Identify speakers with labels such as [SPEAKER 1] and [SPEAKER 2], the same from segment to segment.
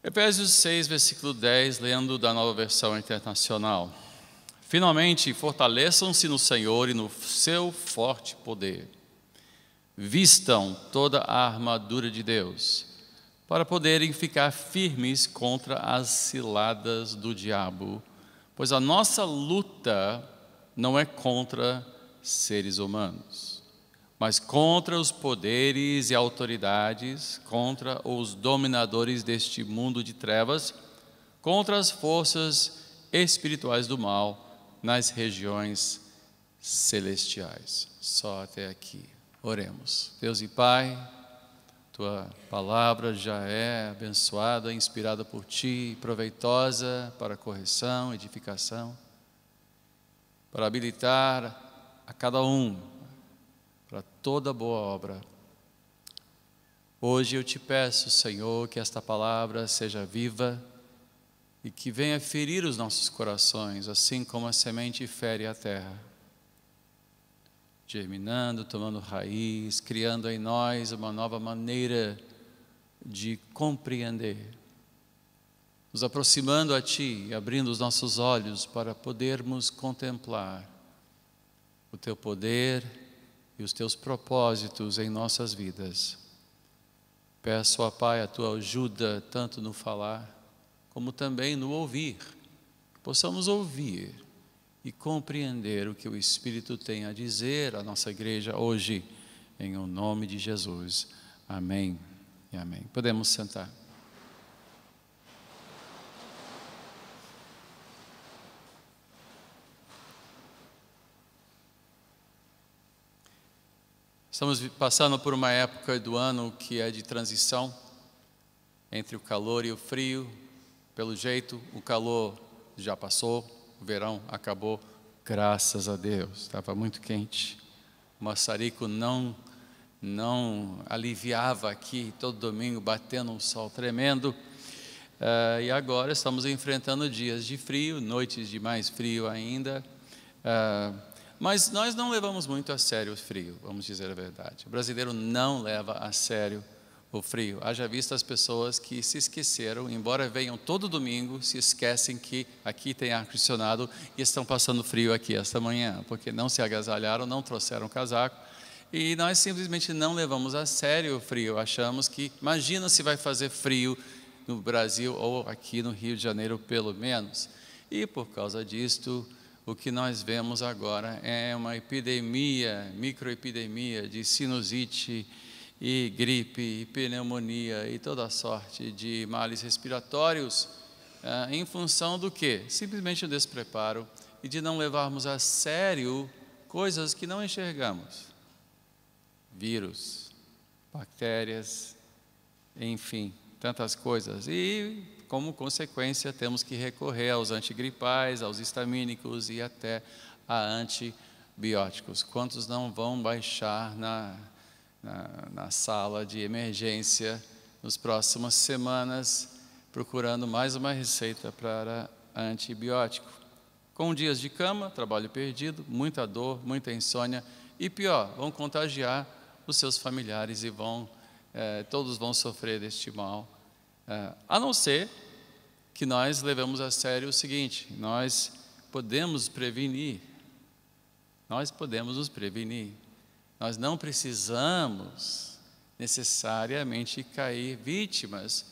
[SPEAKER 1] Efésios 6, versículo 10, lendo da Nova Versão Internacional. Finalmente, fortaleçam-se no Senhor e no seu forte poder. Vistam toda a armadura de Deus, para poderem ficar firmes contra as ciladas do diabo, pois a nossa luta não é contra seres humanos, mas contra os poderes e autoridades, contra os dominadores deste mundo de trevas, contra as forças espirituais do mal nas regiões celestiais. Só até aqui. Oremos. Deus e Pai, Tua palavra já é abençoada, inspirada por Ti, proveitosa para correção, edificação, para habilitar a cada um para toda boa obra. Hoje eu te peço, Senhor, que esta palavra seja viva e que venha ferir os nossos corações, assim como a semente fere a terra, germinando, tomando raiz, criando em nós uma nova maneira de compreender, nos aproximando a Ti e abrindo os nossos olhos para podermos contemplar o Teu poder e os Teus propósitos em nossas vidas. Peço, ó Pai, a Tua ajuda tanto no falar como também no ouvir, que possamos ouvir e compreender o que o Espírito tem a dizer à nossa igreja hoje, em o nome de Jesus. Amém e amém. Podemos sentar. Estamos passando por uma época do ano que é de transição entre o calor e o frio. Pelo jeito, o calor já passou, o verão acabou, graças a Deus. Estava muito quente. O maçarico não aliviava aqui, todo domingo batendo um sol tremendo. E agora estamos enfrentando dias de frio, noites de mais frio ainda. Mas nós não levamos muito a sério o frio, vamos dizer a verdade. O brasileiro não leva a sério o frio. Haja visto as pessoas que se esqueceram, embora venham todo domingo, se esquecem que aqui tem ar-condicionado e estão passando frio aqui esta manhã, porque não se agasalharam, não trouxeram casaco. E nós simplesmente não levamos a sério o frio. Achamos que, imagina se vai fazer frio no Brasil ou aqui no Rio de Janeiro pelo menos. E por causa disto, o que nós vemos agora é uma epidemia, microepidemia de sinusite e gripe, e pneumonia e toda sorte de males respiratórios, em função do quê? Simplesmente o despreparo e de não levarmos a sério coisas que não enxergamos. Vírus, bactérias, enfim, tantas coisas. E, como consequência, temos que recorrer aos antigripais, aos histamínicos e até a antibióticos. Quantos não vão baixar na sala de emergência nas próximas semanas, procurando mais uma receita para antibiótico? Com dias de cama, trabalho perdido, muita dor, muita insônia e pior, vão contagiar os seus familiares e todos vão sofrer deste mal. A não ser que nós levemos a sério o seguinte: nós podemos prevenir, nós podemos nos prevenir. Nós não precisamos necessariamente cair vítimas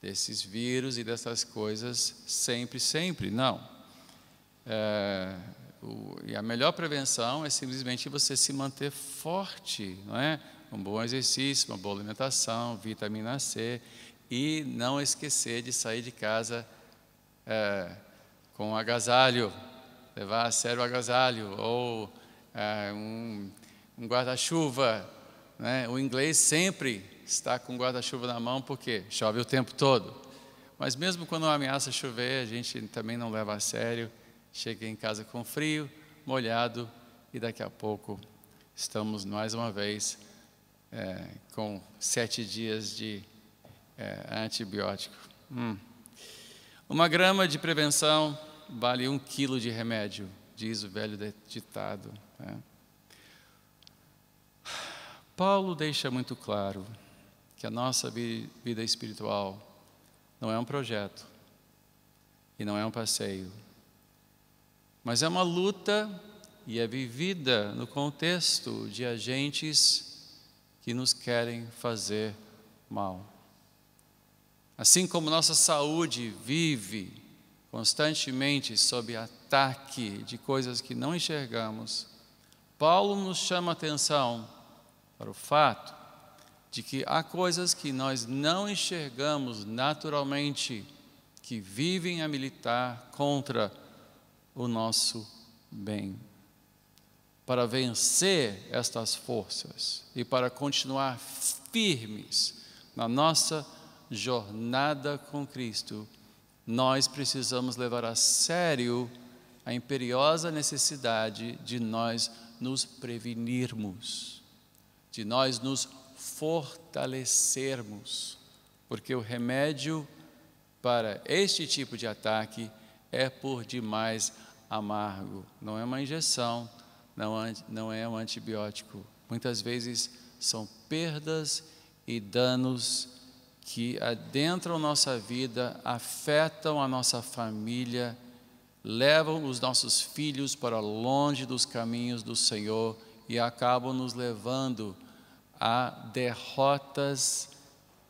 [SPEAKER 1] desses vírus e dessas coisas sempre, não. E a melhor prevenção é simplesmente você se manter forte, não é? Um bom exercício, uma boa alimentação, vitamina C, e não esquecer de sair de casa com agasalho, levar a sério o agasalho, ou um guarda-chuva, né? O inglês sempre está com guarda-chuva na mão porque chove o tempo todo. Mas mesmo quando ameaça chover, a gente também não leva a sério. Chega em casa com frio, molhado, e daqui a pouco estamos mais uma vez com 7 dias de antibiótico. 1 grama de prevenção vale 1 quilo de remédio, diz o velho ditado, né? Paulo deixa muito claro que a nossa vida espiritual não é um projeto e não é um passeio, mas é uma luta e é vivida no contexto de agentes que nos querem fazer mal. Assim como nossa saúde vive constantemente sob ataque de coisas que não enxergamos, Paulo nos chama a atenção para o fato de que há coisas que nós não enxergamos naturalmente, que vivem a militar contra o nosso bem. Para vencer estas forças e para continuar firmes na nossa jornada com Cristo, nós precisamos levar a sério a imperiosa necessidade de nós nos prevenirmos, de nós nos fortalecermos, porque o remédio para este tipo de ataque é por demais amargo. Não é uma injeção, não é um antibiótico. Muitas vezes são perdas e danos que adentram nossa vida, afetam a nossa família, levam os nossos filhos para longe dos caminhos do Senhor e acabam nos levando a derrotas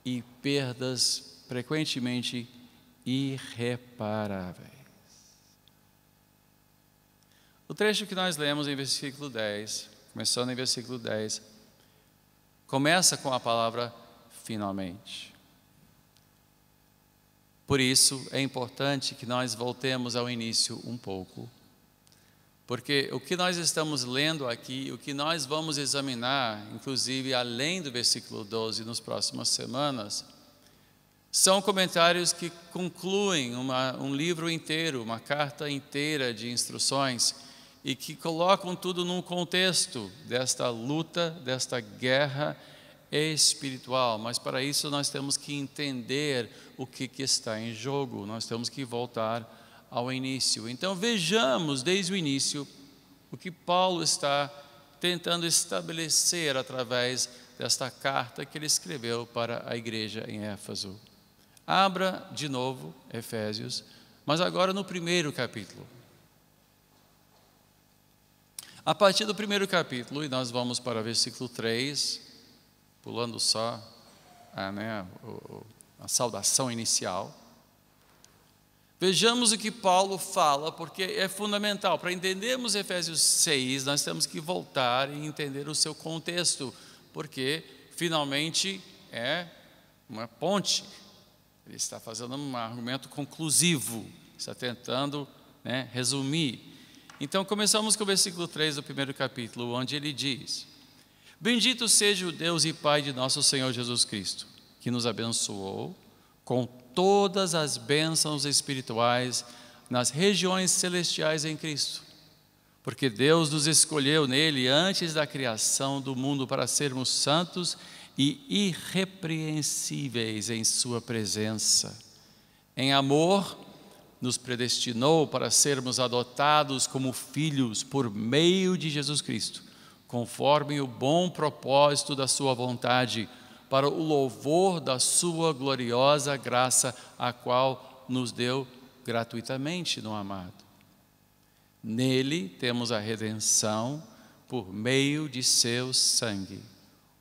[SPEAKER 1] e perdas frequentemente irreparáveis. O trecho que nós lemos em versículo 10, começando em versículo 10, começa com a palavra finalmente. Por isso é importante que nós voltemos ao início um pouco, porque o que nós estamos lendo aqui, o que nós vamos examinar, inclusive além do versículo 12 nas próximas semanas, são comentários que concluem um livro inteiro, uma carta inteira de instruções e que colocam tudo num contexto desta luta, desta guerra espiritual. Mas para isso nós temos que entender o que está em jogo, nós temos que voltar ao início. Então vejamos desde o início o que Paulo está tentando estabelecer através desta carta que ele escreveu para a igreja em Éfeso. Abra de novo Efésios, mas agora no primeiro capítulo. A partir do primeiro capítulo, e nós vamos para o versículo 3, pulando só a saudação inicial. Vejamos o que Paulo fala, porque é fundamental. Para entendermos Efésios 6, nós temos que voltar e entender o seu contexto, porque finalmente é uma ponte. Ele está fazendo um argumento conclusivo, está tentando resumir. Então começamos com o versículo 3 do primeiro capítulo, onde ele diz: Bendito seja o Deus e Pai de nosso Senhor Jesus Cristo, que nos abençoou com todas as bênçãos espirituais nas regiões celestiais em Cristo, porque Deus nos escolheu nele antes da criação do mundo para sermos santos e irrepreensíveis em sua presença. Em amor, nos predestinou para sermos adotados como filhos por meio de Jesus Cristo, conforme o bom propósito da sua vontade, para o louvor da sua gloriosa graça, a qual nos deu gratuitamente no amado. Nele temos a redenção por meio de seu sangue,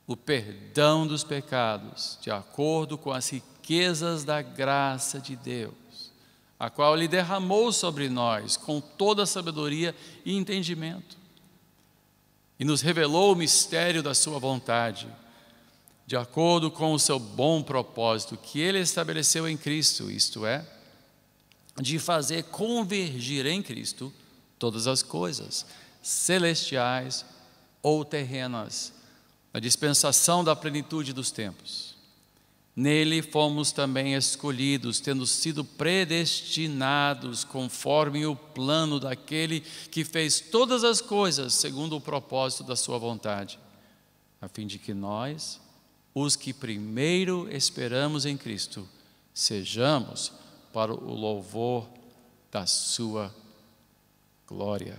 [SPEAKER 1] o perdão dos pecados, de acordo com as riquezas da graça de Deus, a qual Ele derramou sobre nós com toda a sabedoria e entendimento, e nos revelou o mistério da sua vontade, de acordo com o seu bom propósito que Ele estabeleceu em Cristo, isto é, de fazer convergir em Cristo todas as coisas, celestiais ou terrenas, a dispensação da plenitude dos tempos. Nele fomos também escolhidos, tendo sido predestinados conforme o plano daquele que fez todas as coisas segundo o propósito da sua vontade, a fim de que nós, os que primeiro esperamos em Cristo, sejamos para o louvor da sua glória.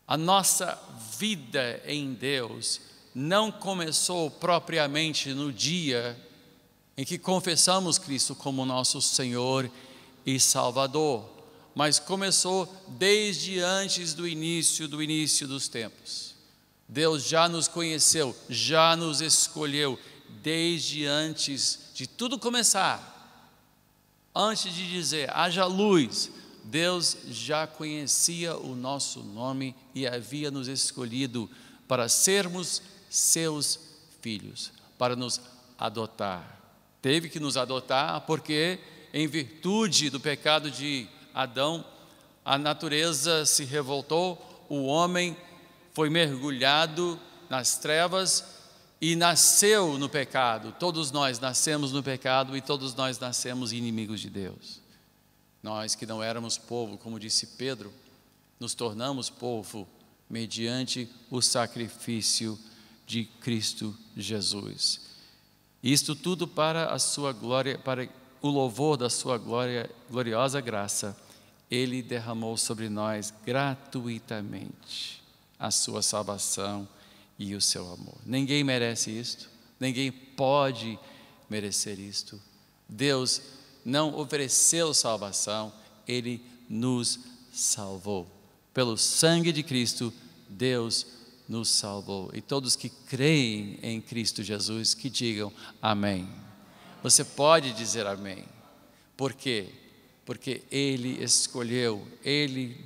[SPEAKER 1] A nossa vida em Deus não começou propriamente no dia em que confessamos Cristo como nosso Senhor e Salvador, mas começou desde antes do início dos tempos. Deus já nos conheceu, já nos escolheu, desde antes de tudo começar. Antes de dizer, haja luz, Deus já conhecia o nosso nome e havia nos escolhido para sermos seus filhos, para nos adotar. Teve que nos adotar porque, em virtude do pecado de Adão, a natureza se revoltou, o homem foi mergulhado nas trevas e nasceu no pecado. Todos nós nascemos no pecado e todos nós nascemos inimigos de Deus. Nós que não éramos povo, como disse Pedro, nos tornamos povo mediante o sacrifício de Cristo Jesus. Isto tudo para a sua glória, para o louvor da sua gloriosa graça, Ele derramou sobre nós gratuitamente a sua salvação e o seu amor. Ninguém merece isto, ninguém pode merecer isto. Deus não ofereceu salvação, Ele nos salvou. Pelo sangue de Cristo, Deus nos salvou. E todos que creem em Cristo Jesus, que digam amém. Você pode dizer amém. Por quê? Porque Ele escolheu, Ele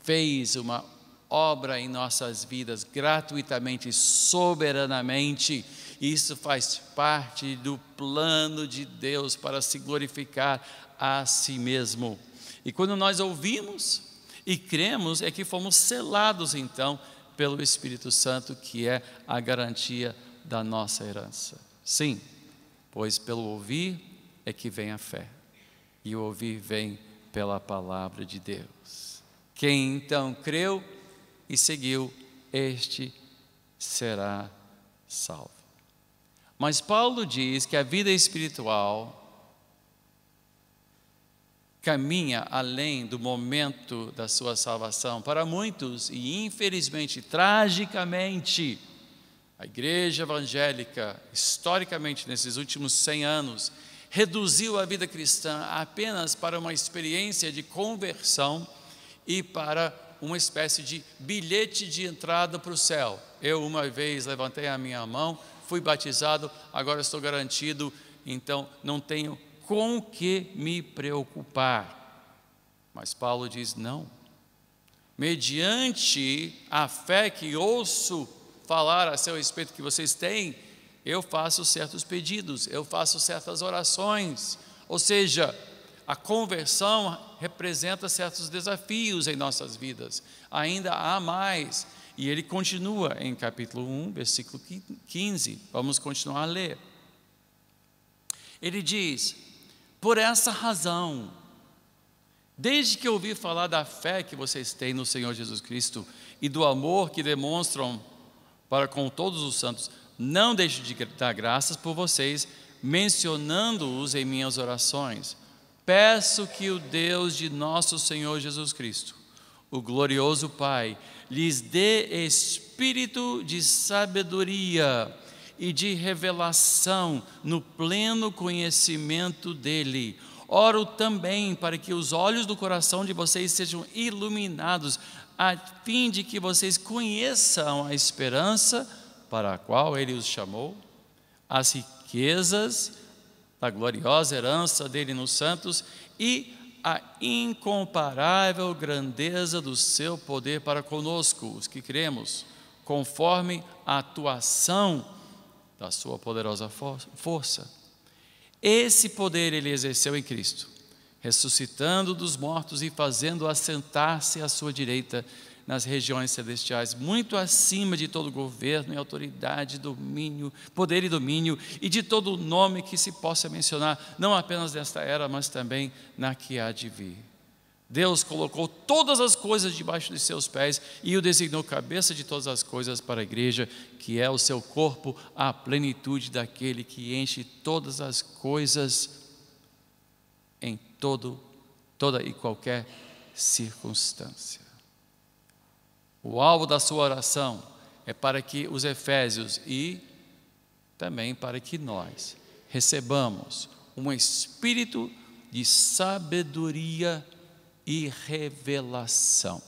[SPEAKER 1] fez uma obra em nossas vidas gratuitamente, soberanamente. Isso faz parte do plano de Deus para se glorificar a si mesmo. E quando nós ouvimos e cremos, é que fomos selados então pelo Espírito Santo, que é a garantia da nossa herança. Sim, pois pelo ouvir é que vem a fé, e o ouvir vem pela palavra de Deus. Quem então creu e seguiu, este será salvo. Mas Paulo diz que a vida espiritual caminha além do momento da sua salvação. Para muitos, e infelizmente, tragicamente, a igreja evangélica, historicamente, nesses últimos 100 anos, reduziu a vida cristã apenas para uma experiência de conversão e para uma espécie de bilhete de entrada para o céu. Eu uma vez levantei a minha mão, fui batizado, agora estou garantido, então não tenho com que me preocupar. Mas Paulo diz não. Mediante a fé que ouço falar a seu respeito que vocês têm, eu faço certos pedidos, eu faço certas orações. Ou seja, a conversão representa certos desafios em nossas vidas. Ainda há mais. E ele continua em capítulo 1, versículo 15. Vamos continuar a ler. Ele diz: por essa razão, desde que ouvi falar da fé que vocês têm no Senhor Jesus Cristo e do amor que demonstram para com todos os santos, não deixo de dar graças por vocês, mencionando-os em minhas orações. Peço que o Deus de nosso Senhor Jesus Cristo, o glorioso Pai, lhes dê espírito de sabedoria e de revelação no pleno conhecimento dEle. Oro também para que os olhos do coração de vocês sejam iluminados, a fim de que vocês conheçam a esperança para a qual Ele os chamou, as riquezas da gloriosa herança dEle nos santos e a incomparável grandeza do seu poder para conosco, os que cremos, conforme a atuação da sua poderosa força. Esse poder Ele exerceu em Cristo, ressuscitando dos mortos e fazendo assentar-se à sua direita nas regiões celestiais, muito acima de todo governo e autoridade, domínio, poder e domínio, e de todo nome que se possa mencionar, não apenas nesta era, mas também na que há de vir. Deus colocou todas as coisas debaixo de seus pés e o designou cabeça de todas as coisas para a igreja, que é o seu corpo, a plenitude daquele que enche todas as coisas em toda e qualquer circunstância. O alvo da sua oração é para que os efésios e também para que nós recebamos um espírito de sabedoria e revelação.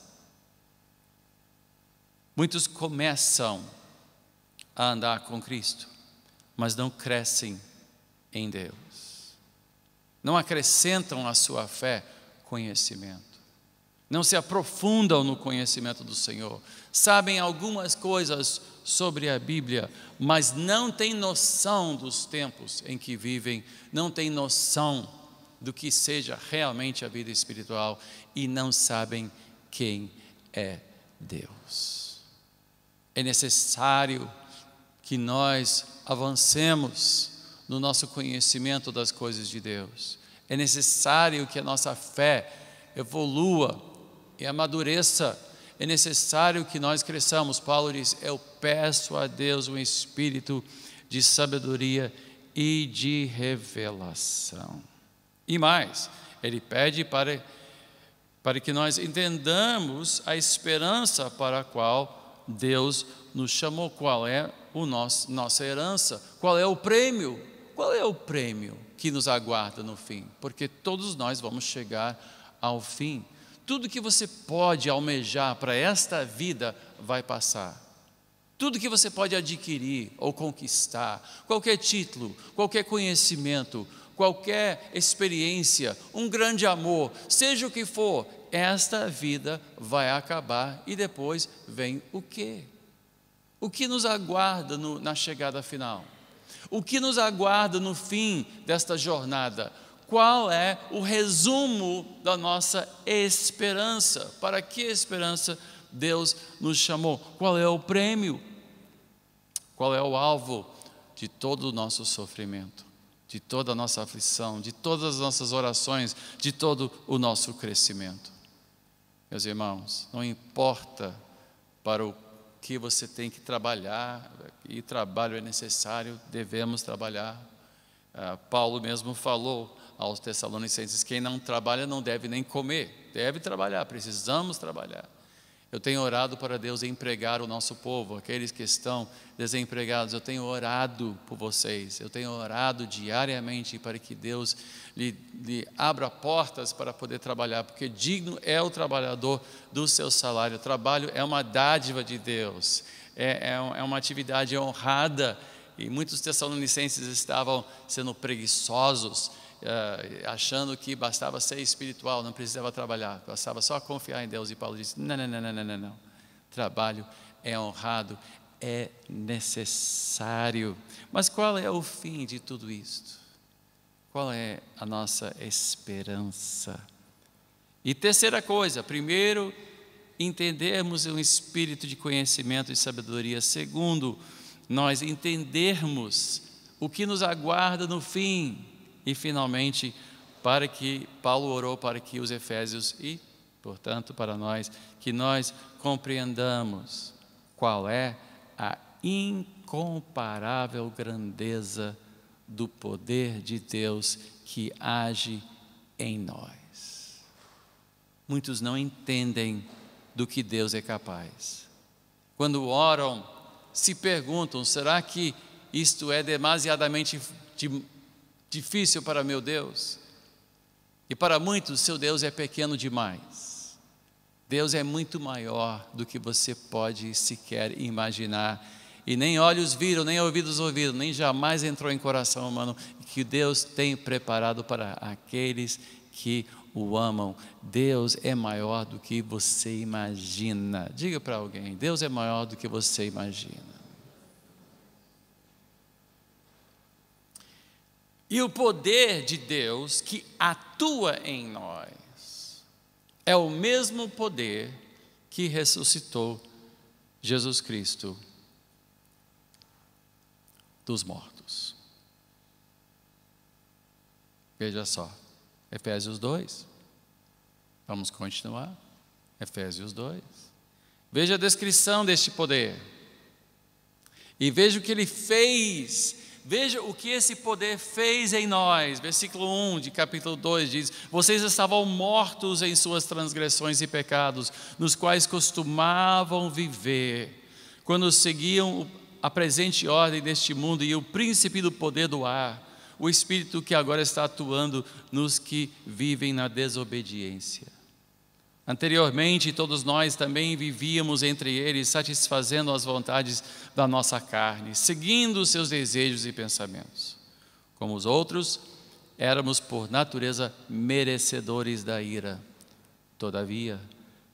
[SPEAKER 1] Muitos começam a andar com Cristo, mas não crescem em Deus. Não acrescentam à sua fé conhecimento. Não se aprofundam no conhecimento do Senhor. Sabem algumas coisas sobre a Bíblia, mas não têm noção dos tempos em que vivem, não têm noção do que seja realmente a vida espiritual e não sabem quem é Deus. É necessário que nós avancemos no nosso conhecimento das coisas de Deus. É necessário que a nossa fé evolua e amadureça. É necessário que nós cresçamos. Paulo diz: eu peço a Deus um espírito de sabedoria e de revelação. E mais, ele pede para que nós entendamos a esperança para a qual Deus nos chamou. Qual é nossa herança? Qual é o prêmio? Qual é o prêmio que nos aguarda no fim? Porque todos nós vamos chegar ao fim. Tudo que você pode almejar para esta vida vai passar. Tudo que você pode adquirir ou conquistar, qualquer título, qualquer conhecimento, qualquer experiência, um grande amor, seja o que for, esta vida vai acabar e depois vem o quê? O que nos aguarda na chegada final? O que nos aguarda no fim desta jornada? Qual é o resumo da nossa esperança? Para que esperança Deus nos chamou? Qual é o prêmio? Qual é o alvo de todo o nosso sofrimento, de toda a nossa aflição, de todas as nossas orações, de todo o nosso crescimento? Meus irmãos, não importa para o que você tem que trabalhar, e trabalho é necessário, devemos trabalhar. Paulo mesmo falou aos Tessalonicenses: quem não trabalha não deve nem comer, deve trabalhar, precisamos trabalhar. Eu tenho orado para Deus empregar o nosso povo, aqueles que estão desempregados. Eu tenho orado por vocês, eu tenho orado diariamente para que Deus lhe abra portas para poder trabalhar, porque digno é o trabalhador do seu salário. O trabalho é uma dádiva de Deus, é uma atividade honrada, e muitos tessalonicenses estavam sendo preguiçosos, achando que bastava ser espiritual, não precisava trabalhar, bastava só confiar em Deus. E Paulo disse: não. Trabalho é honrado, é necessário. Mas qual é o fim de tudo isto? Qual é a nossa esperança? E terceira coisa, primeiro, entendermos um espírito de conhecimento e sabedoria. Segundo, nós entendermos o que nos aguarda no fim. E finalmente, para que Paulo orou para que os efésios e, portanto, para nós, que nós compreendamos qual é a incomparável grandeza do poder de Deus que age em nós. Muitos não entendem do que Deus é capaz. Quando oram, se perguntam: será que isto é demasiadamente difícil para meu Deus? E para muitos, seu Deus é pequeno demais. Deus é muito maior do que você pode sequer imaginar. E nem olhos viram, nem ouvidos ouviram, nem jamais entrou em coração humano, que Deus tem preparado para aqueles que o amam. Deus é maior do que você imagina. Diga para alguém: Deus é maior do que você imagina. E o poder de Deus que atua em nós é o mesmo poder que ressuscitou Jesus Cristo dos mortos. Veja só, Efésios 2. Vamos continuar. Efésios 2. Veja a descrição deste poder. E veja o que ele fez. Veja o que esse poder fez em nós. Versículo 1 de capítulo 2 diz: vocês estavam mortos em suas transgressões e pecados, nos quais costumavam viver, quando seguiam a presente ordem deste mundo e o príncipe do poder do ar, o Espírito que agora está atuando nos que vivem na desobediência. Anteriormente, todos nós também vivíamos entre eles, satisfazendo as vontades da nossa carne, seguindo os seus desejos e pensamentos. Como os outros, éramos por natureza merecedores da ira. Todavia,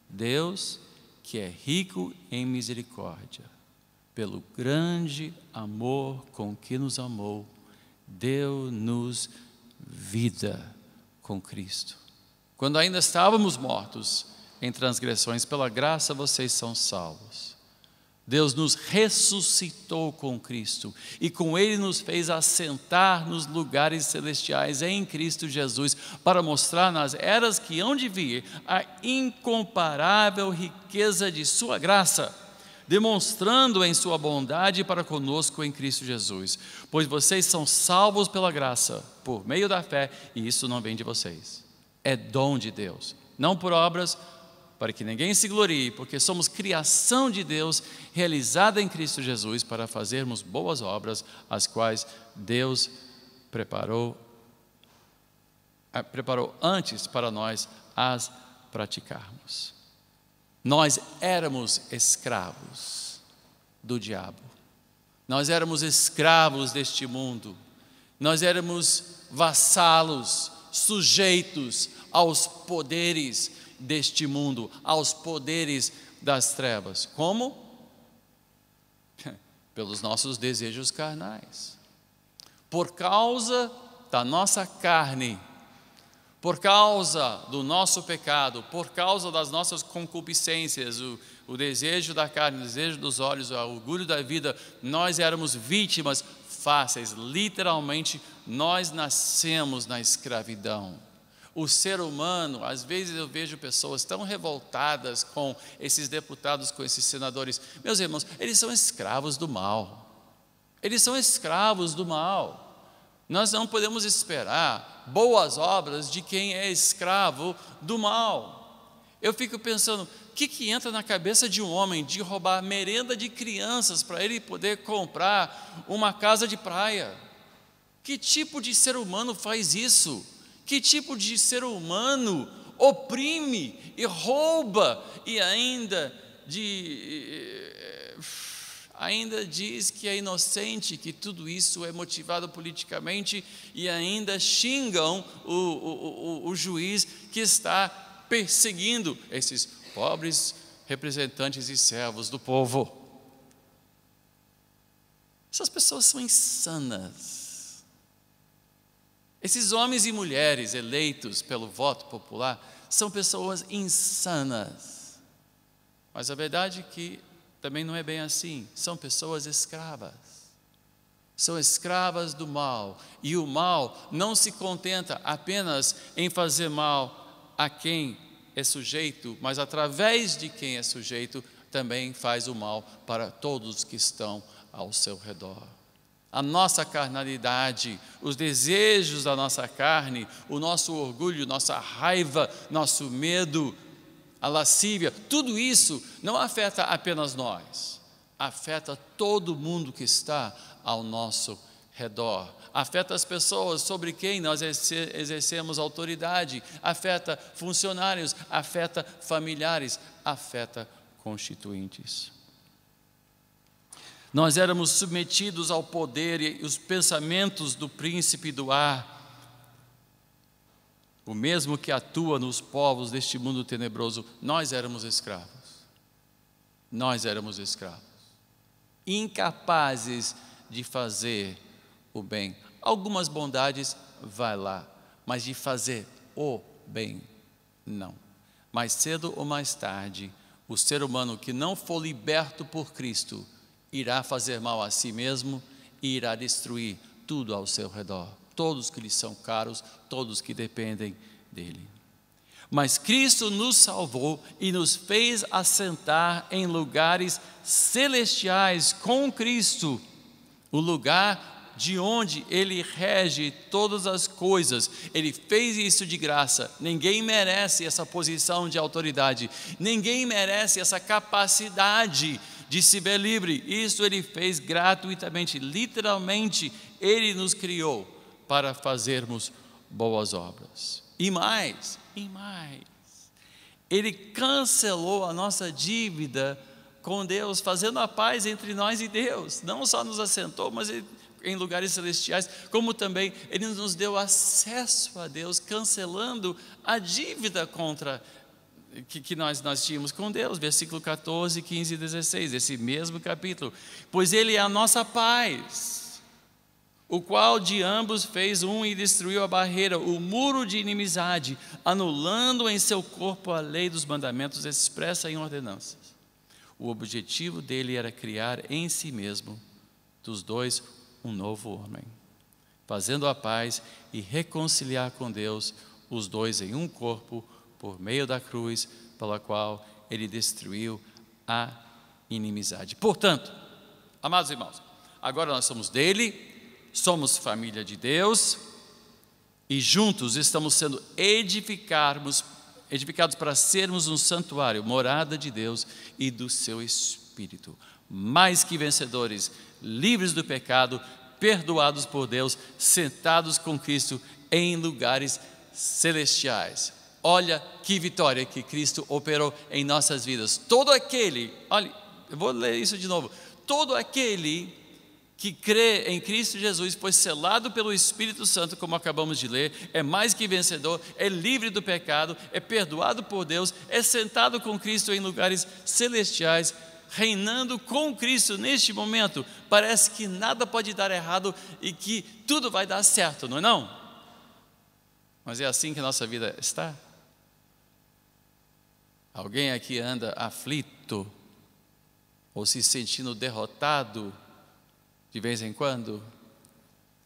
[SPEAKER 1] Deus, que é rico em misericórdia, pelo grande amor com que nos amou, deu-nos vida com Cristo. Quando ainda estávamos mortos em transgressões, pela graça vocês são salvos. Deus nos ressuscitou com Cristo e com Ele nos fez assentar nos lugares celestiais em Cristo Jesus, para mostrar nas eras que hão de vir a incomparável riqueza de sua graça, demonstrando em sua bondade para conosco em Cristo Jesus. Pois vocês são salvos pela graça, por meio da fé, e isso não vem de vocês. É dom de Deus, não por obras, para que ninguém se glorie, porque somos criação de Deus, realizada em Cristo Jesus, para fazermos boas obras, as quais Deus preparou antes para nós as praticarmos. Nós éramos escravos do diabo, nós éramos escravos deste mundo, nós éramos vassalos, sujeitos aos poderes deste mundo, aos poderes das trevas. Como? Pelos nossos desejos carnais. Por causa da nossa carne, por causa do nosso pecado, por causa das nossas concupiscências, o desejo da carne, o desejo dos olhos, o orgulho da vida, nós éramos vítimas fáceis. Literalmente, nós nascemos na escravidão. O ser humano, às vezes eu vejo pessoas tão revoltadas com esses deputados, com esses senadores. Meus irmãos, eles são escravos do mal. Eles são escravos do mal. Nós não podemos esperar boas obras de quem é escravo do mal. Eu fico pensando, o que entra na cabeça de um homem de roubar merenda de crianças para ele poder comprar uma casa de praia? Que tipo de ser humano faz isso? Que tipo de ser humano oprime e rouba e ainda diz que é inocente, que tudo isso é motivado politicamente, e ainda xingam o juiz que está perseguindo esses pobres representantes e servos do povo? Essas pessoas são insanas. Esses homens e mulheres eleitos pelo voto popular são pessoas insanas. Mas a verdade é que também não é bem assim. São pessoas escravas. São escravas do mal. E o mal não se contenta apenas em fazer mal a quem é sujeito, mas através de quem é sujeito também faz o mal para todos que estão ao seu redor. A nossa carnalidade, os desejos da nossa carne, o nosso orgulho, nossa raiva, nosso medo, a lascívia, tudo isso não afeta apenas nós, afeta todo mundo que está ao nosso redor, afeta as pessoas sobre quem nós exercemos autoridade, afeta funcionários, afeta familiares, afeta constituintes. Nós éramos submetidos ao poder e os pensamentos do príncipe do ar, o mesmo que atua nos povos deste mundo tenebroso. Nós éramos escravos, incapazes de fazer o bem. Algumas bondades, vai lá, mas de fazer o bem, não. Mais cedo ou mais tarde, o ser humano que não for liberto por Cristo, irá fazer mal a si mesmo e irá destruir tudo ao seu redor, todos que lhe são caros, todos que dependem dele. Mas Cristo nos salvou e nos fez assentar em lugares celestiais com Cristo, o lugar de onde Ele rege todas as coisas. Ele fez isso de graça. Ninguém merece essa posição de autoridade, ninguém merece essa capacidade de se ver livre. Isso Ele fez gratuitamente, literalmente. Ele nos criou para fazermos boas obras. E mais, Ele cancelou a nossa dívida com Deus, fazendo a paz entre nós e Deus. Não só nos assentou, mas em lugares celestiais, como também Ele nos deu acesso a Deus, cancelando a dívida que nós tínhamos com Deus. Versículo 14, 15 e 16, esse mesmo capítulo. Pois Ele é a nossa paz, o qual de ambos fez um e destruiu a barreira, o muro de inimizade, anulando em seu corpo a lei dos mandamentos expressa em ordenanças. O objetivo dele era criar em si mesmo, dos dois, um novo homem, fazendo a paz e reconciliar com Deus os dois em um corpo, por meio da cruz, pela qual ele destruiu a inimizade. Portanto, amados irmãos, agora nós somos dele, somos família de Deus, e juntos estamos sendo edificados para sermos um santuário, morada de Deus e do seu Espírito. Mais que vencedores, livres do pecado, perdoados por Deus, sentados com Cristo em lugares celestiais. Olha que vitória que Cristo operou em nossas vidas. Todo aquele, olha, eu vou ler isso de novo. Todo aquele que crê em Cristo Jesus, foi selado pelo Espírito Santo, como acabamos de ler, é mais que vencedor, é livre do pecado, é perdoado por Deus, é sentado com Cristo em lugares celestiais, reinando com Cristo neste momento. Parece que nada pode dar errado e que tudo vai dar certo, não é não? Mas é assim que a nossa vida está? Alguém aqui anda aflito ou se sentindo derrotado de vez em quando?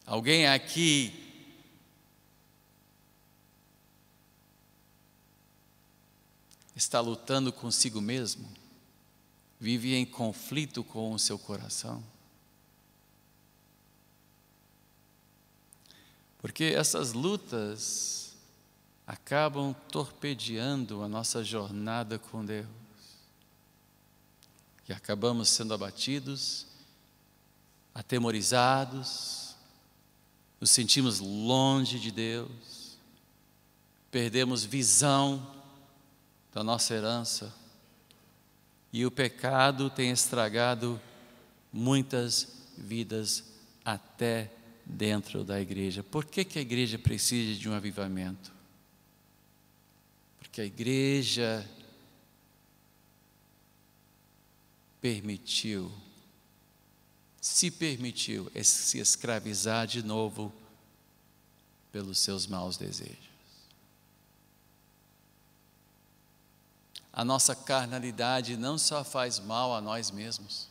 [SPEAKER 1] Alguém aqui está lutando consigo mesmo? Vive em conflito com o seu coração? Porque essas lutas acabam torpedeando a nossa jornada com Deus. E acabamos sendo abatidos, atemorizados, nos sentimos longe de Deus, perdemos visão da nossa herança, e o pecado tem estragado muitas vidas até dentro da igreja. Por que a igreja precisa de um avivamento? Porque a igreja se permitiu se escravizar de novo pelos seus maus desejos. A nossa carnalidade não só faz mal a nós mesmos,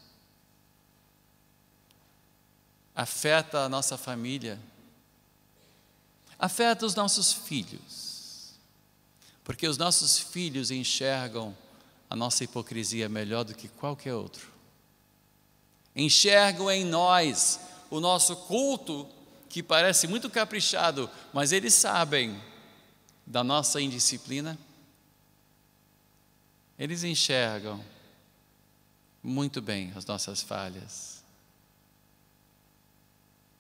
[SPEAKER 1] afeta a nossa família, afeta os nossos filhos, porque os nossos filhos enxergam a nossa hipocrisia melhor do que qualquer outro. Enxergam em nós o nosso culto, que parece muito caprichado, mas eles sabem da nossa indisciplina. Eles enxergam muito bem as nossas falhas.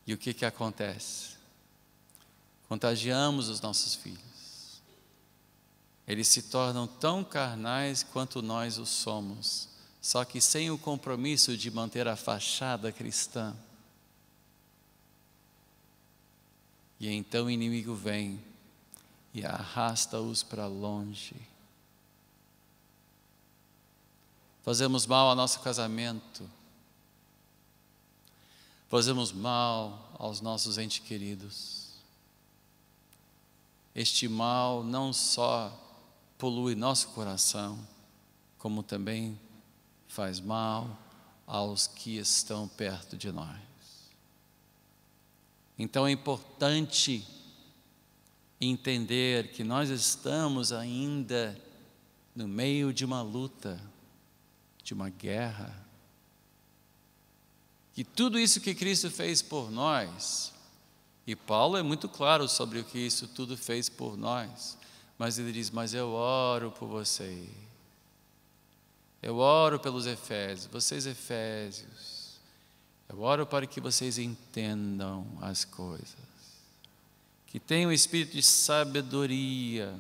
[SPEAKER 1] E o que acontece? Contagiamos os nossos filhos. Eles se tornam tão carnais quanto nós o somos, só que sem o compromisso de manter a fachada cristã. E então o inimigo vem e arrasta-os para longe. Fazemos mal ao nosso casamento, fazemos mal aos nossos entes queridos. Este mal não só polui nosso coração, como também faz mal aos que estão perto de nós. Então é importante entender que nós estamos ainda no meio de uma luta, de uma guerra, que tudo isso que Cristo fez por nós, e Paulo é muito claro sobre o que isso tudo fez por nós, mas ele diz, mas eu oro por vocês, eu oro pelos Efésios, vocês Efésios, eu oro para que vocês entendam as coisas. que tenha um espírito de sabedoria.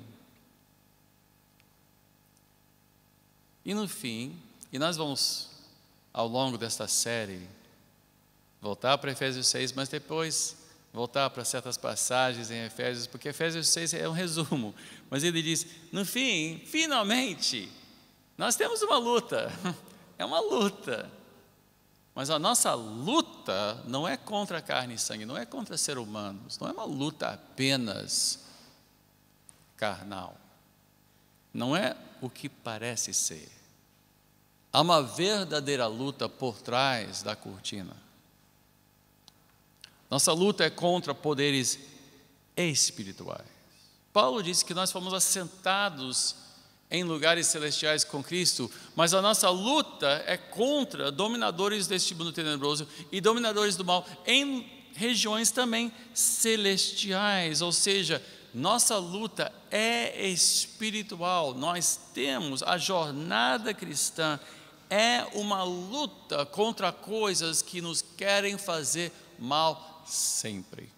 [SPEAKER 1] E no fim, e nós vamos, ao longo desta série, voltar para Efésios 6, mas depois voltar para certas passagens em Efésios, porque Efésios 6 é um resumo, mas ele diz, no fim, finalmente, nós temos uma luta, é uma luta, mas a nossa luta não é contra carne e sangue, não é contra seres humanos, não é uma luta apenas carnal, não é o que parece ser. Há uma verdadeira luta por trás da cortina. Nossa luta é contra poderes espirituais. Paulo disse que nós fomos assentados em lugares celestiais com Cristo, mas a nossa luta é contra dominadores deste mundo tenebroso e dominadores do mal em regiões também celestiais, ou seja, nossa luta é espiritual. Nós temos a jornada cristã, é uma luta contra coisas que nos querem fazer mal sempre.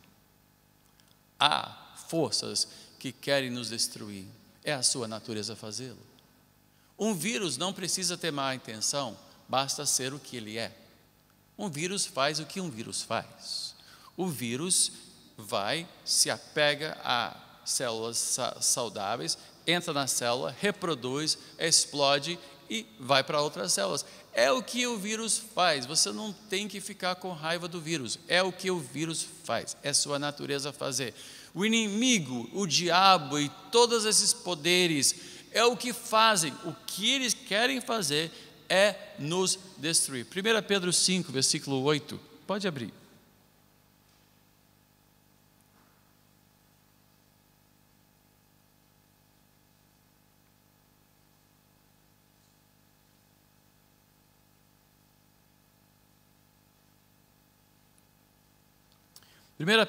[SPEAKER 1] Há forças que querem nos destruir, é a sua natureza fazê-lo. Um vírus não precisa ter má intenção, basta ser o que ele é. Um vírus faz o que um vírus faz. O vírus se apega a células saudáveis, entra na célula, reproduz, explode e vai para outras células. É o que o vírus faz, você não tem que ficar com raiva do vírus, é o que o vírus faz, é sua natureza fazer. O inimigo, o diabo e todos esses poderes, é o que fazem, o que eles querem fazer é nos destruir. 1 Pedro 5, versículo 8, pode abrir.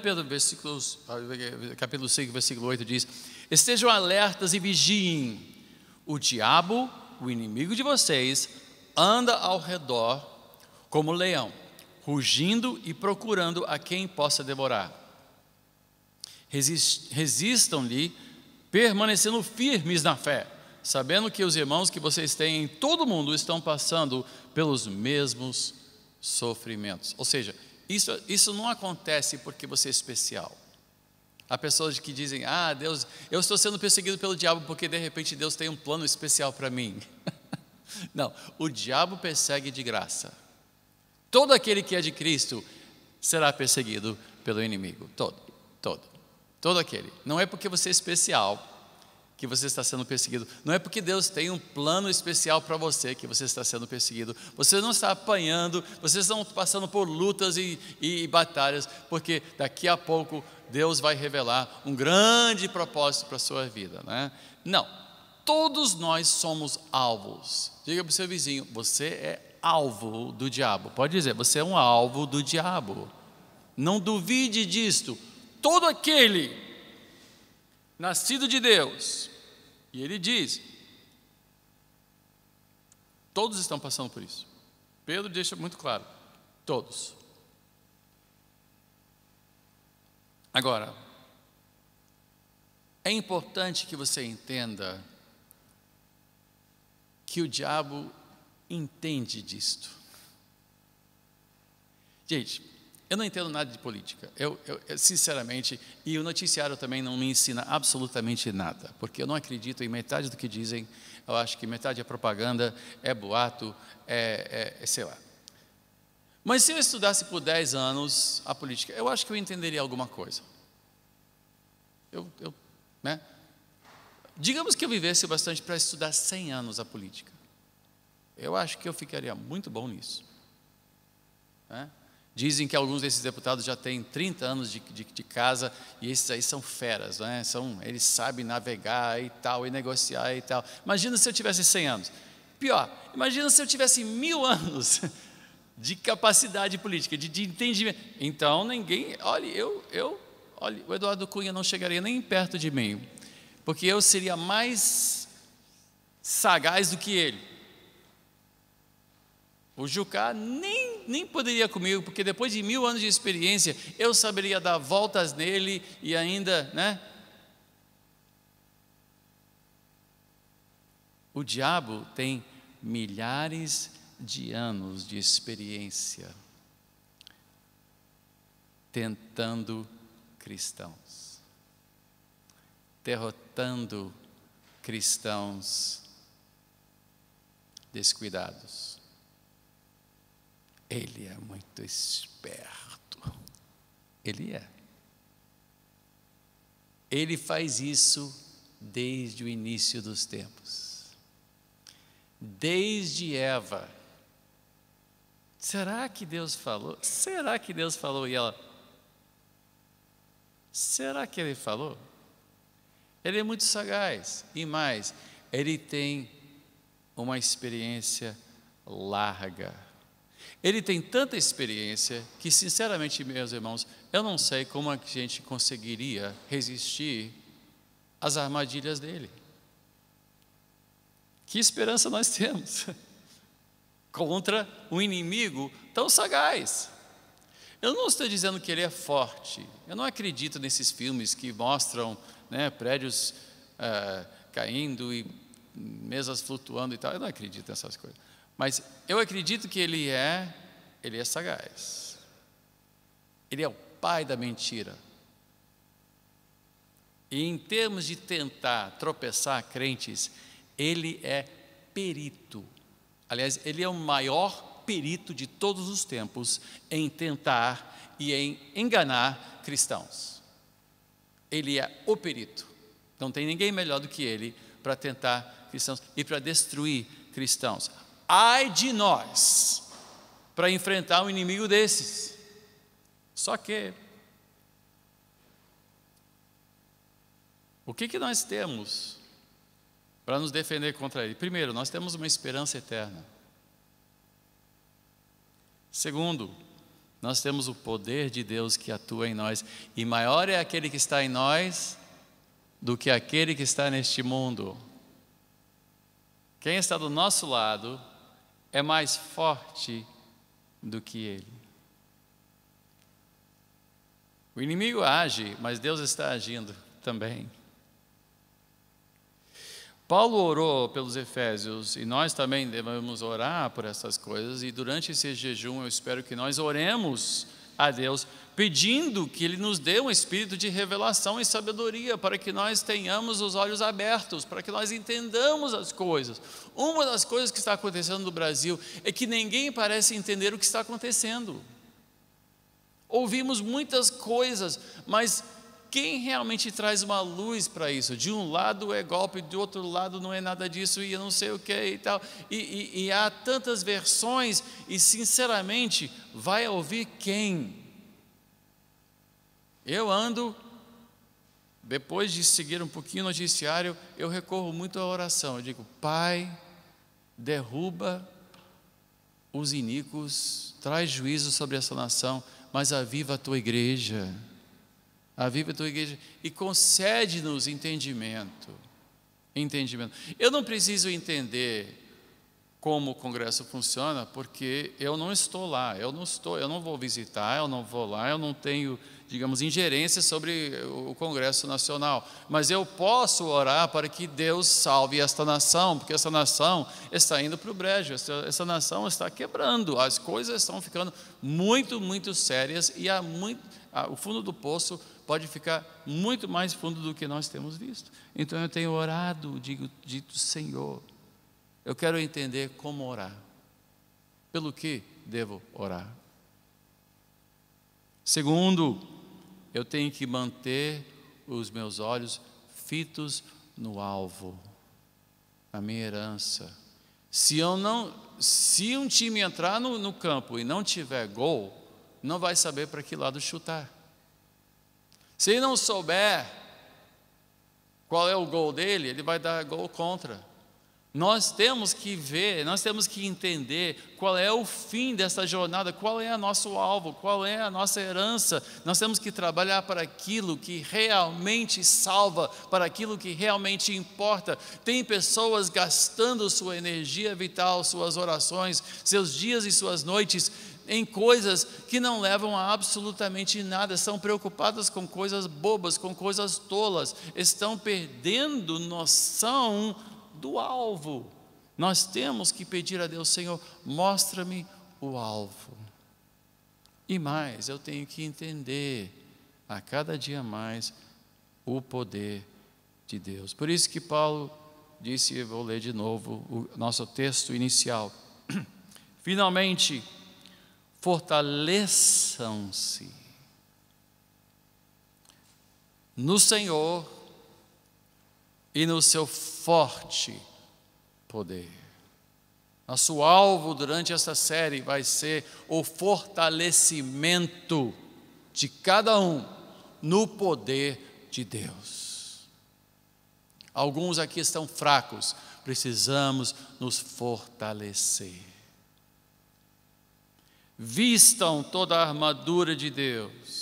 [SPEAKER 1] Pedro, capítulo 5, versículo 8 diz: estejam alertas e vigiem, o diabo, o inimigo de vocês, anda ao redor como leão, rugindo e procurando a quem possa devorar. Resistam-lhe, permanecendo firmes na fé, sabendo que os irmãos que vocês têm em todo o mundo estão passando pelos mesmos sofrimentos. Ou seja, isso não acontece porque você é especial. Há pessoas que dizem, Deus, eu estou sendo perseguido pelo diabo porque de repente Deus tem um plano especial para mim. Não, o diabo persegue de graça. Todo aquele que é de Cristo será perseguido pelo inimigo. Todo aquele. Não é porque você é especial que você está sendo perseguido. Não é porque Deus tem um plano especial para você que você está sendo perseguido. Você não está apanhando, vocês estão passando por lutas e batalhas, porque daqui a pouco Deus vai revelar um grande propósito para a sua vida, né? Não, todos nós somos alvos. Diga para o seu vizinho, você é alvo do diabo. Pode dizer, você é um alvo do diabo. Não duvide disto. Todo aquele nascido de Deus, e ele diz, todos estão passando por isso. Pedro deixa muito claro, todos. Agora, é importante que você entenda que o diabo entende disto. Gente, eu não entendo nada de política, eu sinceramente, e o noticiário também não me ensina absolutamente nada, porque eu não acredito em metade do que dizem. Eu acho que metade é propaganda, é boato, sei lá. Mas se eu estudasse por 10 anos a política, eu acho que eu entenderia alguma coisa. Né? Digamos que eu vivesse bastante para estudar 100 anos a política. Eu acho que eu ficaria muito bom nisso, né? Dizem que alguns desses deputados já têm 30 anos de casa, e esses aí são feras, né? Eles sabem navegar e tal, e negociar e tal. Imagina se eu tivesse 100 anos. Pior, imagina se eu tivesse 1000 anos de capacidade política, de entendimento. Então ninguém, olha, o Eduardo Cunha não chegaria nem perto de mim, porque eu seria mais sagaz do que ele. O Jucá nem poderia comigo, porque depois de 1000 anos de experiência, eu saberia dar voltas nele e ainda, né? O diabo tem milhares de anos de experiência tentando cristãos, derrotando cristãos descuidados. Ele é muito esperto. Ele é. Ele faz isso desde o início dos tempos. Desde Eva. Será que Deus falou? Será que Deus falou? E ela, será que ele falou? Ele é muito sagaz. E mais, ele tem uma experiência larga. Ele tem tanta experiência que, sinceramente, meus irmãos, eu não sei como a gente conseguiria resistir às armadilhas dele. Que esperança nós temos contra um inimigo tão sagaz? Eu não estou dizendo que ele é forte. Eu não acredito nesses filmes que mostram, né, prédios caindo e mesas flutuando e tal. Eu não acredito nessas coisas. Mas eu acredito que ele é sagaz. Ele é o pai da mentira. E em termos de tentar tropeçar crentes, ele é perito. Aliás, ele é o maior perito de todos os tempos em tentar e em enganar cristãos. Ele é o perito. Não tem ninguém melhor do que ele para tentar cristãos e para destruir cristãos. Ai de nós para enfrentar um inimigo desses. Só que o que nós temos para nos defender contra ele? Primeiro, nós temos uma esperança eterna. Segundo, nós temos o poder de Deus que atua em nós, e maior é aquele que está em nós do que aquele que está neste mundo. Quem está do nosso lado é mais forte do que ele. O inimigo age, mas Deus está agindo também. Paulo orou pelos Efésios e nós também devemos orar por essas coisas, e durante esse jejum eu espero que nós oremos a Deus pedindo que Ele nos dê um espírito de revelação e sabedoria para que nós tenhamos os olhos abertos, para que nós entendamos as coisas. Uma das coisas que está acontecendo no Brasil é que ninguém parece entender o que está acontecendo. Ouvimos muitas coisas, mas quem realmente traz uma luz para isso? De um lado é golpe, do outro lado não é nada disso, e eu não sei o que e tal. E há tantas versões, e sinceramente, vai ouvir quem? Eu ando, depois de seguir um pouquinho o noticiário, eu recorro muito à oração. Eu digo, Pai, derruba os iníquos, traz juízo sobre essa nação, mas aviva a Tua igreja. Aviva a Tua igreja e concede-nos entendimento. Eu não preciso entender como o Congresso funciona, porque eu não estou lá, eu não vou visitar, eu não vou lá, eu não tenho, digamos, ingerência sobre o Congresso Nacional, mas eu posso orar para que Deus salve esta nação, porque essa nação está indo para o brejo, essa nação está quebrando, as coisas estão ficando muito, muito sérias, e o fundo do poço pode ficar muito mais fundo do que nós temos visto. Então eu tenho orado, dito Senhor, eu quero entender como orar, pelo que devo orar. Segundo, eu tenho que manter os meus olhos fitos no alvo, na minha herança. Se um time entrar no campo e não tiver gol, não vai saber para que lado chutar. Se ele não souber qual é o gol dele, ele vai dar gol contra. Nós temos que ver, nós temos que entender qual é o fim dessa jornada, qual é o nosso alvo, qual é a nossa herança. Nós temos que trabalhar para aquilo que realmente salva, para aquilo que realmente importa. Tem pessoas gastando sua energia vital, suas orações, seus dias e suas noites em coisas que não levam a absolutamente nada, são preocupadas com coisas bobas, com coisas tolas, estão perdendo noção do alvo. Nós temos que pedir a Deus: Senhor, mostra-me o alvo. E mais, eu tenho que entender a cada dia mais o poder de Deus. Por isso que Paulo disse, eu vou ler de novo o nosso texto inicial: finalmente, fortaleçam-se no Senhor e no seu forte poder. Nosso alvo durante esta série vai ser o fortalecimento de cada um no poder de Deus. Alguns aqui estão fracos, precisamos nos fortalecer. Vistam toda a armadura de Deus.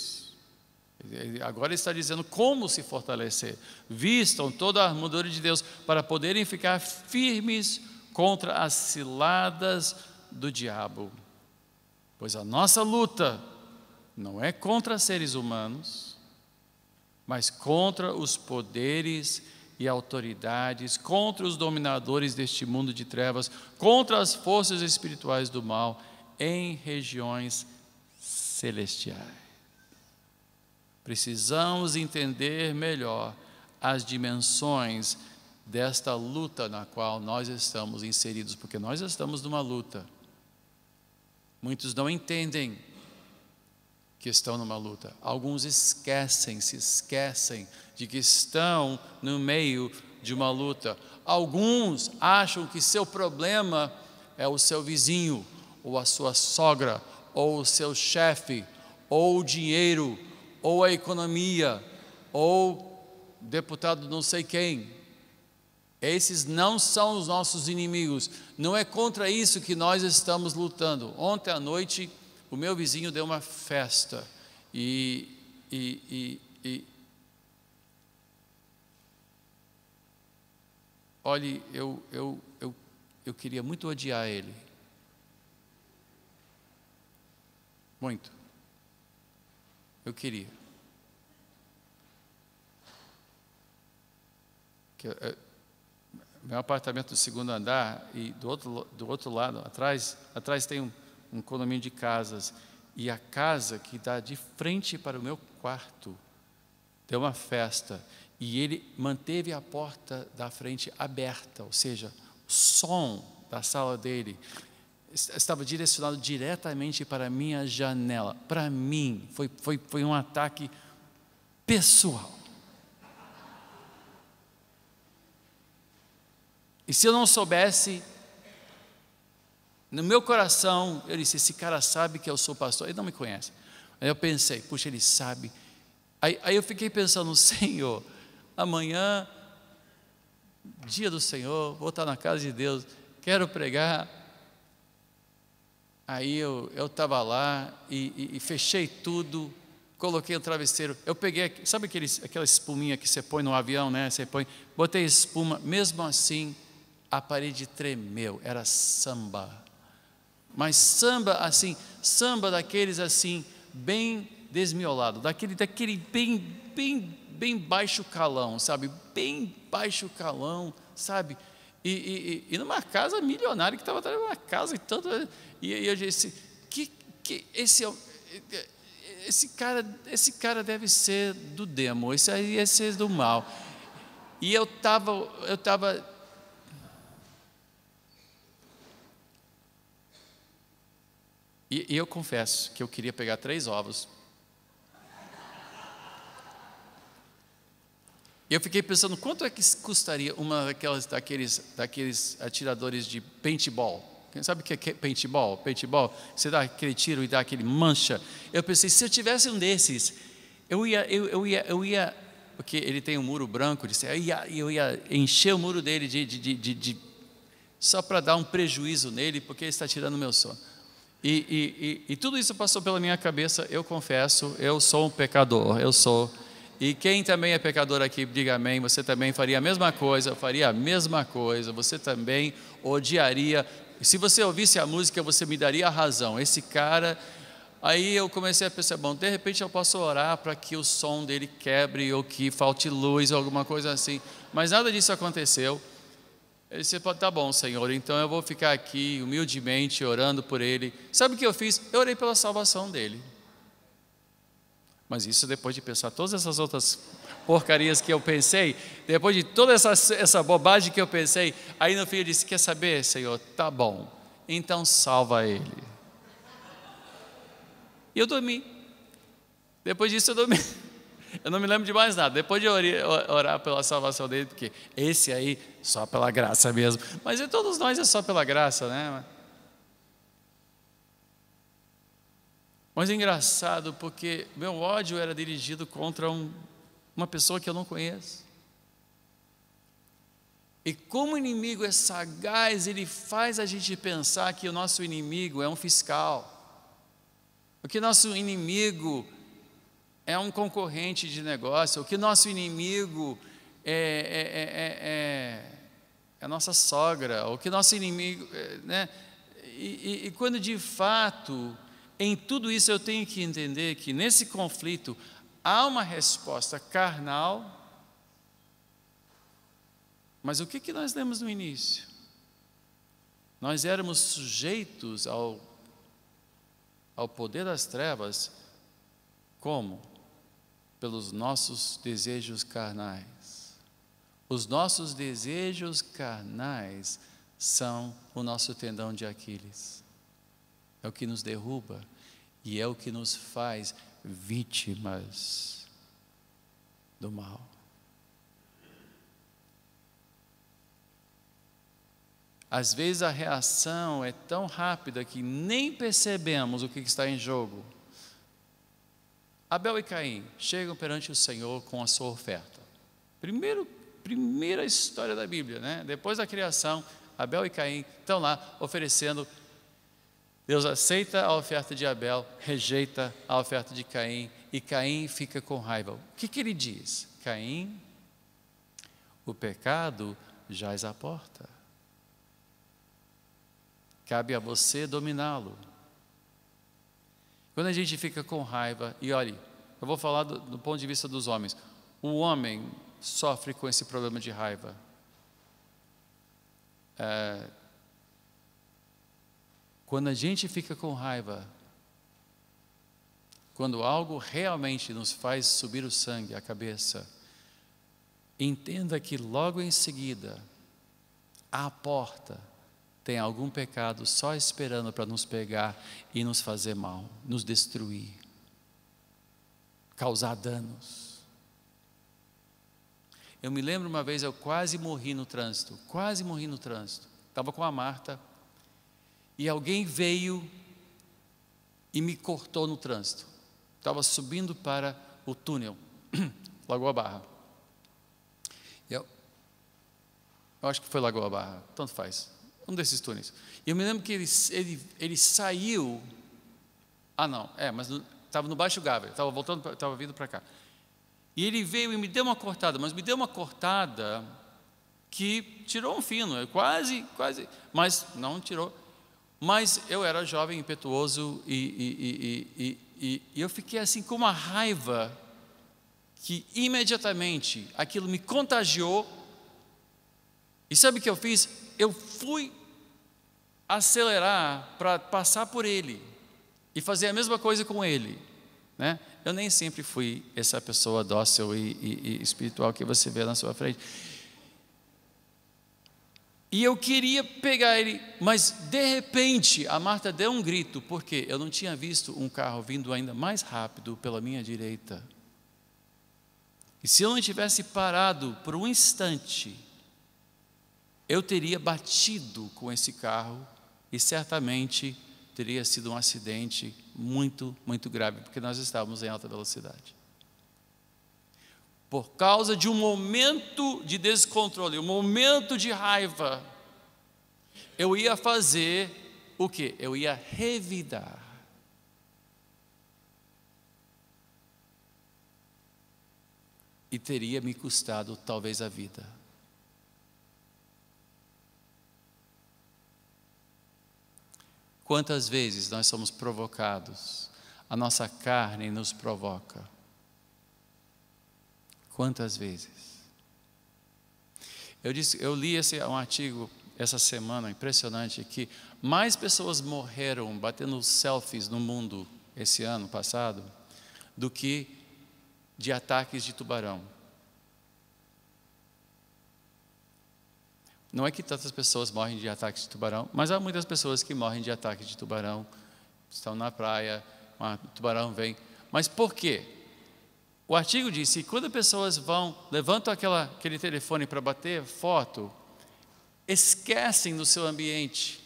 [SPEAKER 1] Agora ele está dizendo como se fortalecer. Vistam toda a armadura de Deus para poderem ficar firmes contra as ciladas do diabo. Pois a nossa luta não é contra seres humanos, mas contra os poderes e autoridades, contra os dominadores deste mundo de trevas, contra as forças espirituais do mal em regiões celestiais. Precisamos entender melhor as dimensões desta luta na qual nós estamos inseridos, porque nós estamos numa luta. Muitos não entendem que estão numa luta. Alguns se esquecem de que estão no meio de uma luta. Alguns acham que seu problema é o seu vizinho, ou a sua sogra, ou o seu chefe, ou o dinheiro, ou a economia, ou deputado não sei quem. Esses não são os nossos inimigos. Não é contra isso que nós estamos lutando. Ontem à noite, o meu vizinho deu uma festa olhe, eu queria muito odiar ele. Muito. Eu queria. Meu apartamento do segundo andar, e do outro lado, atrás tem um condomínio de casas, e a casa que dá de frente para o meu quarto deu uma festa, e ele manteve a porta da frente aberta, ou seja, o som da sala dele estava direcionado diretamente para a minha janela. Para mim, foi um ataque pessoal. E se eu não soubesse, no meu coração, eu disse: esse cara sabe que eu sou pastor. Ele não me conhece. Aí eu pensei: puxa, ele sabe. Aí eu fiquei pensando: Senhor, amanhã, dia do Senhor, vou estar na casa de Deus, quero pregar. Aí eu estava lá e fechei tudo, coloquei o travesseiro. Eu peguei, sabe aquela espuminha que você põe no avião, né? Você põe, botei espuma, mesmo assim, a parede tremeu. Era samba. Mas samba assim, samba daqueles assim, bem desmiolado, daquele bem baixo calão, sabe? Bem baixo calão, sabe? E numa casa milionária que estava numa casa e tanto. E eu disse: que esse cara deve ser do demo, esse aí deve ser do mal. E eu estava e eu confesso que eu queria pegar 3 ovos. E eu fiquei pensando: quanto é que custaria uma daqueles atiradores de paintball? Quem sabe o que é paintball? Paintball, você dá aquele tiro e dá aquele mancha. Eu pensei: se eu tivesse um desses, eu ia, porque ele tem um muro branco, eu ia encher o muro dele só para dar um prejuízo nele, porque ele está tirando o meu sono. E tudo isso passou pela minha cabeça. Eu confesso, eu sou um pecador, eu sou. E quem também é pecador aqui, diga amém. Você também faria a mesma coisa, eu faria a mesma coisa. Você também odiaria. Se você ouvisse a música, você me daria a razão. Esse cara. Aí eu comecei a pensar, bom, de repente eu posso orar para que o som dele quebre, ou que falte luz, ou alguma coisa assim. Mas nada disso aconteceu. Ele disse, tá bom, Senhor, então eu vou ficar aqui humildemente orando por ele. Sabe o que eu fiz? Eu orei pela salvação dele. Mas isso depois de pensar todas essas outras porcarias que eu pensei, depois de toda essa bobagem que eu pensei, aí no fim eu disse, quer saber, Senhor, tá bom, então salva ele. E eu dormi. Depois disso eu dormi. Eu não me lembro de mais nada. Depois de orar pela salvação dele, porque esse aí, só pela graça mesmo. Mas todos nós é só pela graça, né? Mas é engraçado, porque meu ódio era dirigido contra uma pessoa que eu não conheço. E como o inimigo é sagaz, ele faz a gente pensar que o nosso inimigo é um fiscal. Que nosso inimigo é um concorrente de negócio, que nosso inimigo é a nossa sogra, ou que nosso inimigo, né? E quando de fato, em tudo isso eu tenho que entender que nesse conflito há uma resposta carnal, mas o que nós lemos no início? Nós éramos sujeitos ao poder das trevas, como? Pelos nossos desejos carnais. Os nossos desejos carnais são o nosso tendão de Aquiles. É o que nos derruba e é o que nos faz vítimas do mal. Às vezes a reação é tão rápida que nem percebemos o que está em jogo. Abel e Caim chegam perante o Senhor com a sua oferta. Primeira história da Bíblia, né? Depois da criação, Abel e Caim estão lá oferecendo. Deus aceita a oferta de Abel, rejeita a oferta de Caim, e Caim fica com raiva. O que ele diz? Caim, o pecado jaz à porta. Cabe a você dominá-lo. Quando a gente fica com raiva, e olhe, eu vou falar do ponto de vista dos homens. O homem sofre com esse problema de raiva. Quando a gente fica com raiva, quando algo realmente nos faz subir o sangue, a cabeça, entenda que logo em seguida, à porta, tem algum pecado só esperando para nos pegar e nos fazer mal, nos destruir, causar danos. Eu me lembro uma vez, eu quase morri no trânsito, estava com a Marta, e alguém veio e me cortou no trânsito. Estava subindo para o túnel, Lagoa Barra. Eu acho que foi Lagoa Barra, tanto faz. Um desses túneis. E eu me lembro que ele saiu. Mas estava no Baixo Gávea, estava vindo para cá. E ele veio e me deu uma cortada, mas me deu uma cortada que tirou um fino, quase, mas não tirou. Mas eu era jovem, impetuoso, e eu fiquei assim com uma raiva, que imediatamente aquilo me contagiou. E sabe o que eu fiz? Eu fui acelerar para passar por ele e fazer a mesma coisa com ele, né? Eu nem sempre fui essa pessoa dócil e espiritual que você vê na sua frente. E eu queria pegar ele, mas de repente a Marta deu um grito, porque eu não tinha visto um carro vindo ainda mais rápido pela minha direita. E se eu não tivesse parado por um instante, eu teria batido com esse carro e certamente teria sido um acidente muito, muito grave, porque nós estávamos em alta velocidade. Por causa de um momento de descontrole, um momento de raiva, eu ia fazer o quê? Eu ia revidar. E teria me custado talvez a vida. Quantas vezes nós somos provocados? A nossa carne nos provoca. Quantas vezes? Eu li um artigo essa semana, impressionante, que mais pessoas morreram batendo selfies no mundo esse ano passado do que de ataques de tubarão. Não é que tantas pessoas morrem de ataques de tubarão, mas há muitas pessoas que morrem de ataques de tubarão, estão na praia, um tubarão vem. Mas por quê? O artigo diz que quando as pessoas levantam aquele telefone para bater foto, esquecem do seu ambiente.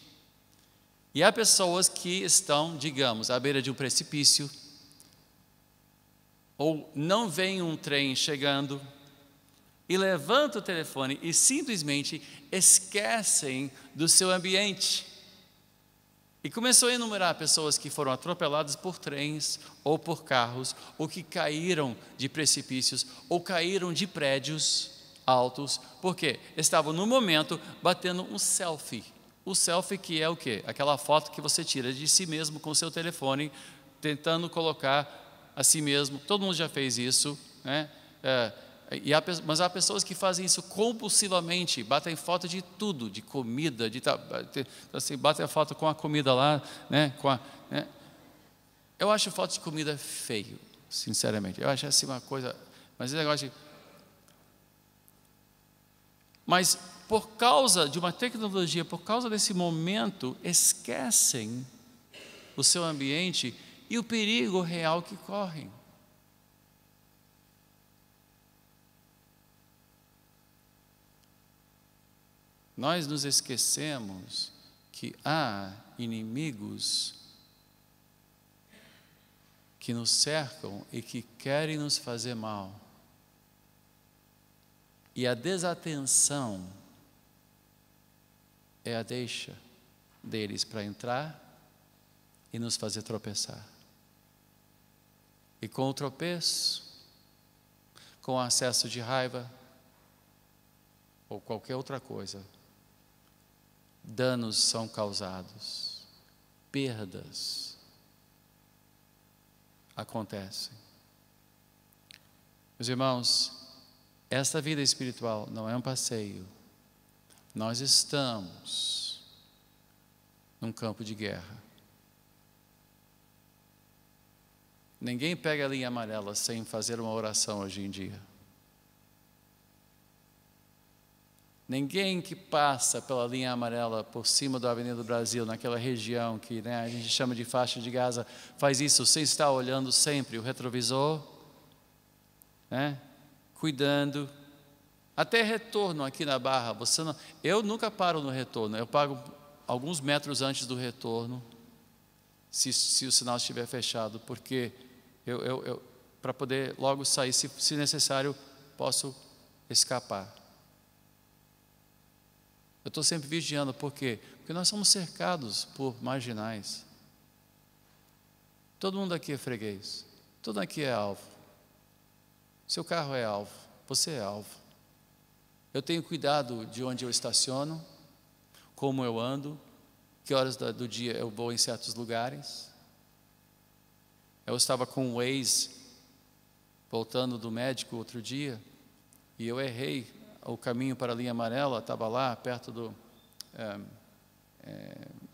[SPEAKER 1] E há pessoas que estão, digamos, à beira de um precipício, ou não veem um trem chegando, e levantam o telefone e simplesmente esquecem do seu ambiente. E começou a enumerar pessoas que foram atropeladas por trens, ou por carros, ou que caíram de precipícios, ou caíram de prédios altos, porque estavam no momento batendo um selfie. O selfie que é o quê? Aquela foto que você tira de si mesmo com o seu telefone, tentando colocar a si mesmo. Todo mundo já fez isso, né? Mas há pessoas que fazem isso compulsivamente, batem foto de tudo, de comida, assim, batem a foto com a comida lá, né? Eu acho foto de comida feio, sinceramente. Eu acho assim uma coisa, mas esse negócio Mas por causa de uma tecnologia, por causa desse momento, esquecem o seu ambiente e o perigo real que correm. Nós nos esquecemos que há inimigos que nos cercam e que querem nos fazer mal. E a desatenção é a deixa deles para entrar e nos fazer tropeçar. E com o tropeço, com o acesso de raiva ou qualquer outra coisa, danos são causados, perdas acontecem. Meus irmãos, esta vida espiritual não é um passeio. Nós estamos num campo de guerra. Ninguém pega a linha amarela sem fazer uma oração hoje em dia. Ninguém que passa pela linha amarela por cima da Avenida do Brasil, naquela região que, né, a gente chama de faixa de Gaza, faz isso sem estar olhando sempre o retrovisor, né, cuidando. Até retorno aqui na Barra, eu nunca paro no retorno, eu paro alguns metros antes do retorno, se o sinal estiver fechado, porque eu para poder logo sair, se necessário, posso escapar. Eu estou sempre vigiando, por quê? Porque nós somos cercados por marginais. Todo mundo aqui é freguês, todo mundo aqui é alvo. Seu carro é alvo, você é alvo. Eu tenho cuidado de onde eu estaciono, como eu ando, que horas do dia eu vou em certos lugares. Eu estava com o Waze, voltando do médico outro dia, e eu errei o caminho para a linha amarela, estava lá perto do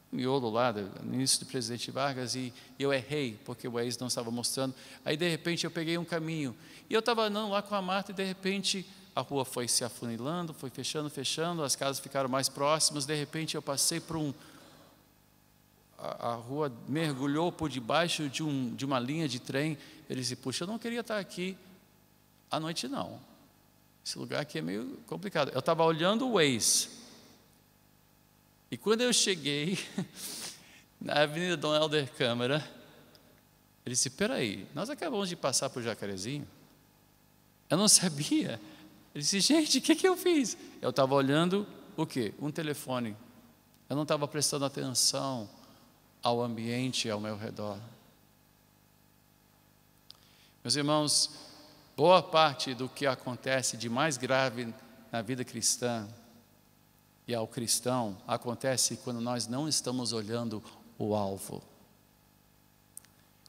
[SPEAKER 1] miolo lá, no início do Presidente Vargas, e eu errei, porque o Waze não estava mostrando. Aí de repente eu peguei um caminho, e eu estava andando lá com a Marta, e de repente a rua foi se afunilando, foi fechando, as casas ficaram mais próximas, de repente eu passei por a rua mergulhou por debaixo de uma linha de trem. Ele disse, puxa, eu não queria estar aqui à noite não, esse lugar aqui é meio complicado. Eu estava olhando o Waze, e quando eu cheguei na Avenida Dom Helder Câmara, ele disse, espera aí, nós acabamos de passar por Jacarezinho? Eu não sabia. Ele disse, gente, o que eu fiz? Eu estava olhando o quê? Um telefone Eu não estava prestando atenção ao ambiente ao meu redor. Meus irmãos, boa parte do que acontece de mais grave na vida cristã e ao cristão acontece quando nós não estamos olhando o alvo,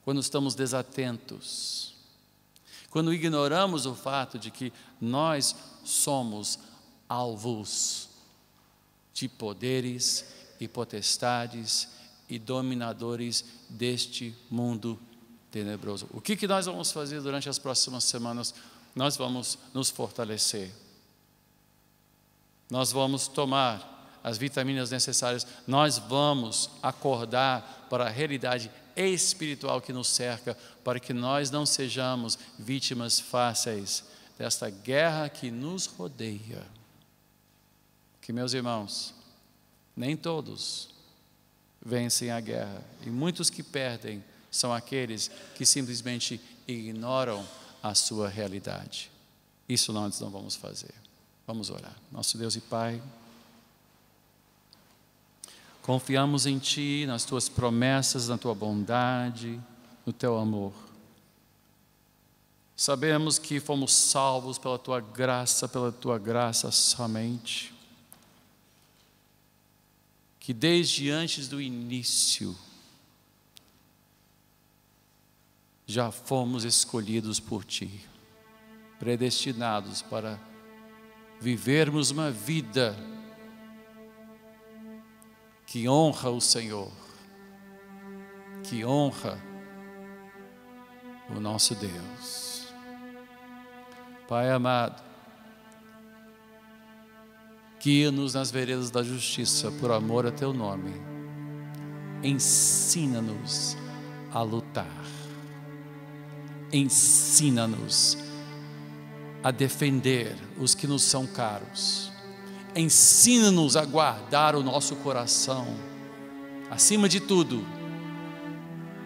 [SPEAKER 1] quando estamos desatentos, quando ignoramos o fato de que nós somos alvos de poderes e potestades e dominadores deste mundo tenebroso. O que nós vamos fazer durante as próximas semanas? Nós vamos nos fortalecer. Nós vamos tomar as vitaminas necessárias. Nós vamos acordar para a realidade espiritual que nos cerca, para que nós não sejamos vítimas fáceis desta guerra que nos rodeia. Que, meus irmãos, nem todos vencem a guerra, e muitos que perdem são aqueles que simplesmente ignoram a sua realidade. Isso nós não vamos fazer. Vamos orar. Nosso Deus e Pai, confiamos em Ti, nas Tuas promessas, na Tua bondade, no Teu amor. Sabemos que fomos salvos pela Tua graça somente. Que desde antes do início, já fomos escolhidos por Ti, predestinados para vivermos uma vida que honra o Senhor, que honra o nosso Deus. Pai amado, guia-nos nas veredas da justiça por amor a Teu nome. Ensina-nos a lutar. Ensina-nos a defender os que nos são caros. Ensina-nos a guardar o nosso coração, acima de tudo,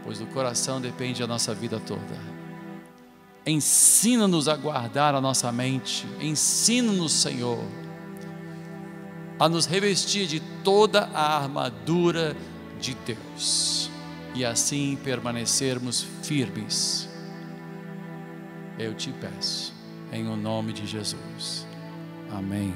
[SPEAKER 1] pois do coração depende a nossa vida toda. Ensina-nos a guardar a nossa mente. Ensina-nos, Senhor, a nos revestir de toda a armadura de Deus e assim permanecermos firmes. Eu te peço, em o nome de Jesus. Amém.